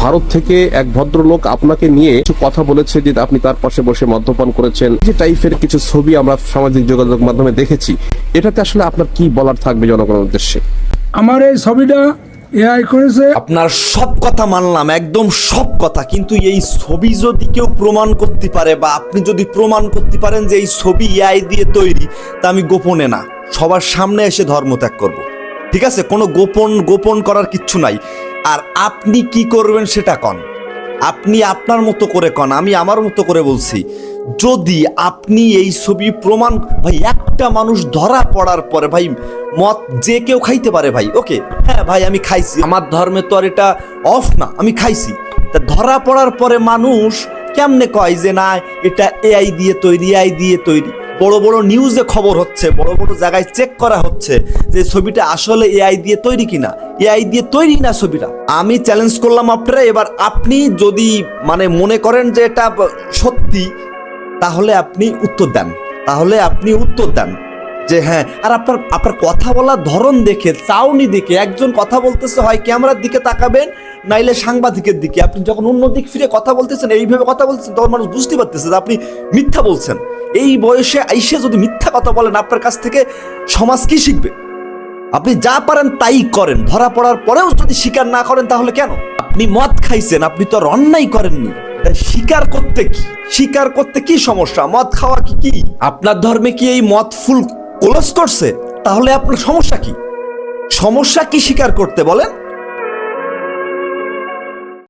ভারত থেকে এক ভদ্রলোক আপনাকে নিয়ে কিছু কথা বলেছে যে আপনি তার পাশে বসে মদ্যপান করেছেন, যে টাইপের কিছু ছবি আমরা সামাজিক যোগাযোগ মাধ্যমে দেখেছি। এটাতে আসলে আপনার কি বলার থাকবে জনগণের উদ্দেশ্যে? আমার এই ছবিটা এআই করেছে। আপনার সব কথা মানলাম, একদম সব কথা, কিন্তু এই ছবি যদি কেউ প্রমাণ করতে পারে বা আপনি যদি প্রমাণ করতে পারেন যে এই ছবি এআই দিয়ে তৈরি, তা আমি গোপনে না, সবার সামনে এসে ধর্মত্যাগ করব। ঠিক আছে, কোনো গোপন করার কিচ্ছু নাই। আর আপনি কি করবেন সেটা কন, আপনি আপনার মতো করে কন, আমি আমার মতো করে বলছি। যদি আপনি এই ছবি প্রমাণ, ভাই একটা মানুষ ধরা পড়ার পরে ভাই মদ যে কেউ খাইতে পারে ভাই, ওকে হ্যাঁ ভাই আমি খাইছি, আমার ধর্মে তো আর এটা অফ না, আমি খাইছি। তা ধরা পড়ার পরে মানুষ কেমনে কয় যে না এটা এআই দিয়ে তৈরি, এআই দিয়ে তৈরি? বড় বড় নিউজে খবর হচ্ছে, বড় বড় জায়গায় চেক করা হচ্ছে যে ছবিটা আসলে এআই দিয়ে তৈরি কিনা। এআই দিয়ে তৈরি না ছবিটা। আমি চ্যালেঞ্জ করলাম আপনারা, এবার আপনি যদি মানে মনে করেন যে এটা সত্যি, তাহলে আপনি উত্তর দেন যে হ্যাঁ। আর আপনার কথা বলার ধরন দেখে, চাউনি দেখে, একজন কথা বলতেছে হয় ক্যামেরার দিকে তাকাবেন, নাইলে সাংবাদিকের দিকে। আপনি যখন অন্য দিক ফিরে কথা বলতেছেন, এইভাবে কথা বলতেছেন, তখন মানুষ বুঝতে পারতেছে যে আপনি মিথ্যা বলছেন। এই বয়সে আইসে যদি মিথ্যা কথা বলেন, আপনার কাছ থেকে সমাজ কি শিখবে? আপনি যা পারেন তাই করেন, ধরা পড়ার পরেও যদি স্বীকার না করেন তাহলে কেন? আপনি মদ খাইছেন, আপনি তো আর অন্যায় করেননি। স্বীকার করতে কি সমস্যা? মদ খাওয়া কি আপনার ধর্মে কি এই মদ ফুল ক্লোজ করছে? তাহলে আপনার সমস্যা কি? স্বীকার করতে বলেন।